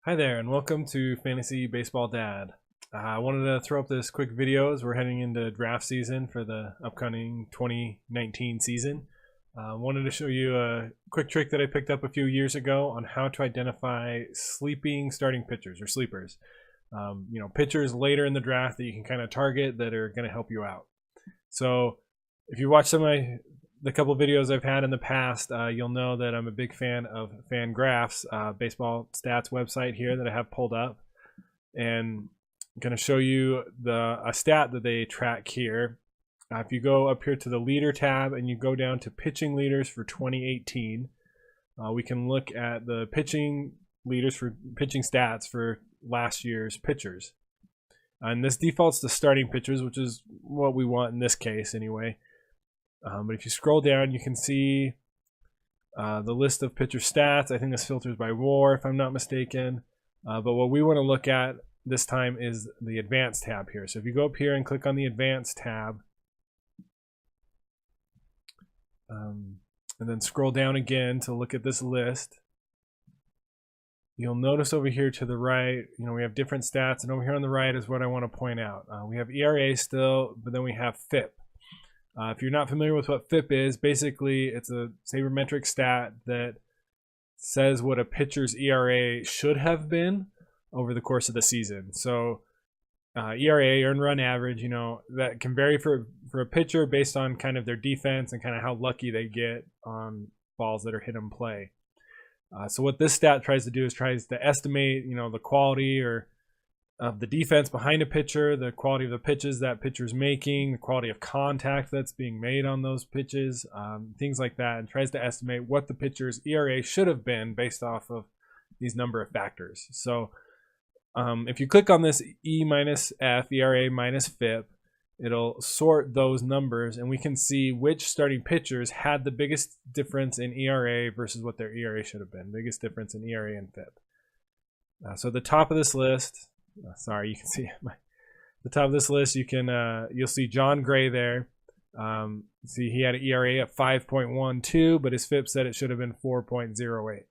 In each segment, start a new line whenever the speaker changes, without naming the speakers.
Hi there, and welcome to Fantasy Baseball Dad. I wanted to throw up this quick video as we're heading into draft season for the upcoming 2019 season. Wanted to show you a quick trick that I picked up a few years ago on how to identify sleeping starting pitchers or sleepers. Pitchers later in the draft that you can kind of target that are going to help you out. So if you watch the couple videos I've had in the past, you'll know that I'm a big fan of fangraphs, baseball stats website here that I have pulled up, and I'm going to show you a stat that they track here. If you go up here to the leader tab and you go down to pitching leaders for 2018, we can look at the pitching leaders for pitching stats for last year's pitchers. And this defaults to starting pitchers, which is what we want in this case anyway. But if you scroll down, you can see the list of pitcher stats. I think this filters by WAR, if I'm not mistaken. But what we want to look at this time is the Advanced tab here. So if you go up here and click on the Advanced tab, and then scroll down again to look at this list, you'll notice over here to the right, we have different stats, and over here on the right is what I want to point out. We have ERA still, but then we have FIP. If you're not familiar with what FIP is, basically it's a sabermetric stat that says what a pitcher's ERA should have been over the course of the season. So ERA, earned run average, that can vary for a pitcher based on kind of their defense and kind of how lucky they get on balls that are hit in play. So what this stat tries to do is tries to estimate, the quality of the defense behind a pitcher, the quality of the pitches that pitcher's making, the quality of contact that's being made on those pitches, things like that, and tries to estimate what the pitcher's ERA should have been based off of these number of factors. So if you click on this E minus F, ERA minus FIP, it'll sort those numbers, and we can see which starting pitchers had the biggest difference in ERA versus what their ERA should have been, biggest difference in ERA and FIP. So the top of this list, sorry, you can see the top of this list. You'll see John Gray there. See, he had an ERA at 5.12, but his FIP said it should have been 4.08.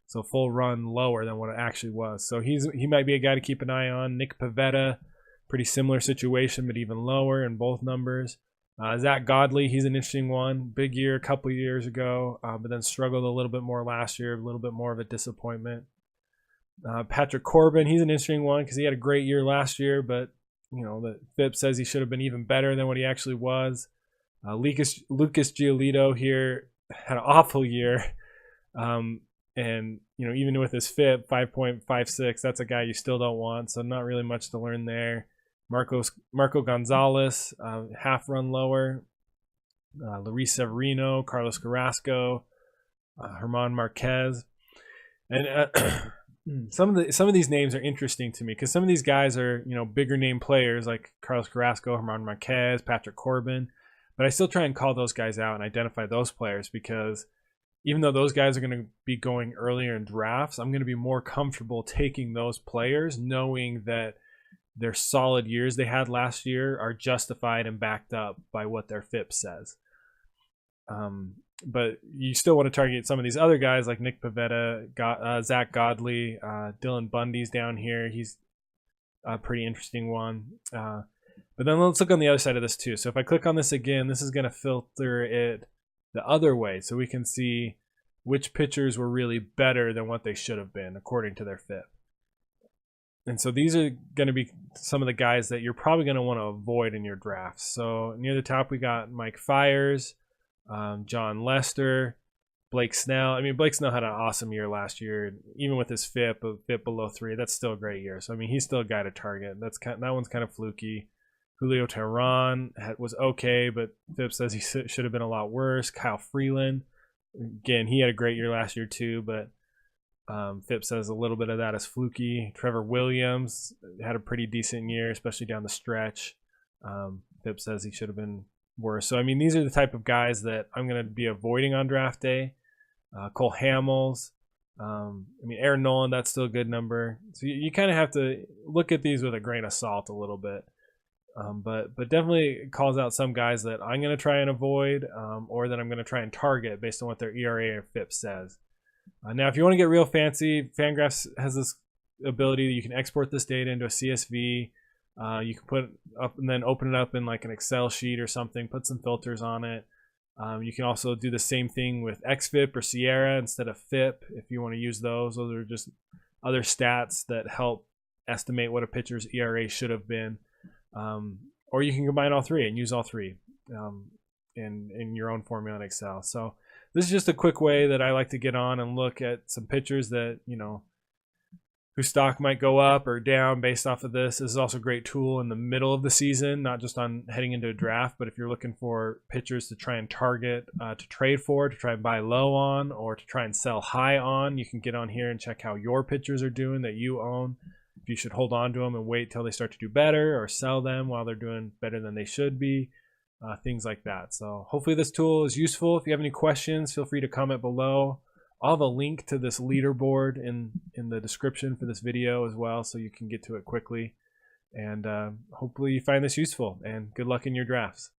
So full run lower than what it actually was. So he might be a guy to keep an eye on. Nick Pivetta, pretty similar situation, but even lower in both numbers. Zach Godley, he's an interesting one. Big year a couple years ago, but then struggled a little bit more last year. A little bit more of a disappointment. Patrick Corbin, he's an interesting one because he had a great year last year, but the FIP says he should have been even better than what he actually was. Lucas Giolito here had an awful year, and even with his FIP 5.56, that's a guy you still don't want. So not really much to learn there. Marco Gonzalez, half run lower. Luis Severino, Carlos Carrasco, Herman Marquez, and some of these names are interesting to me because some of these guys are bigger name players like Carlos Carrasco, Herman Marquez, Patrick Corbin, but I still try and call those guys out and identify those players because even though those guys are going to be going earlier in drafts, I'm going to be more comfortable taking those players knowing that their solid years they had last year are justified and backed up by what their FIP says. But you still want to target some of these other guys like Nick Pivetta, Zach Godley, Dylan Bundy's down here. He's a pretty interesting one. But then let's look on the other side of this too. So if I click on this again, this is going to filter it the other way so we can see which pitchers were really better than what they should have been according to their FIP. And so these are going to be some of the guys that you're probably going to want to avoid in your drafts. So near the top we got Mike Fiers, John Lester, Blake Snell. I mean, Blake Snell had an awesome year last year, even with his FIP below 3. That's still a great year. So I mean, he's still a guy to target. That one's kind of fluky. Julio Teheran was okay, but FIP says he should have been a lot worse. Kyle Freeland, again, he had a great year last year too, but FIP says a little bit of that is fluky. Trevor Williams had a pretty decent year, especially down the stretch. FIP says he should have been worse. So I mean, these are the type of guys that I'm going to be avoiding on draft day. Cole Hamels, Aaron Nolan, that's still a good number. So you kind of have to look at these with a grain of salt a little bit. But definitely calls out some guys that I'm going to try and avoid, or that I'm going to try and target based on what their ERA or FIP says. Now, if you want to get real fancy, Fangraphs has this ability that you can export this data into a CSV. You can put it up and then open it up in like an Excel sheet or something, put some filters on it. You can also do the same thing with XFIP or Sierra instead of FIP if you want to use those. Those are just other stats that help estimate what a pitcher's ERA should have been. Or you can combine all three and use all three in your own formula in Excel. So this is just a quick way that I like to get on and look at some pitchers that, you know, whose stock might go up or down based off of this. This is also a great tool in the middle of the season, not just on heading into a draft, but if you're looking for pitchers to try and target, to trade for, to try and buy low on, or to try and sell high on, you can get on here and check how your pitchers are doing that you own. If you should hold on to them and wait till they start to do better, or sell them while they're doing better than they should be, things like that. So hopefully this tool is useful. If you have any questions, feel free to comment below. I'll have a link to this leaderboard in the description for this video as well, so you can get to it quickly. And hopefully you find this useful, and good luck in your drafts.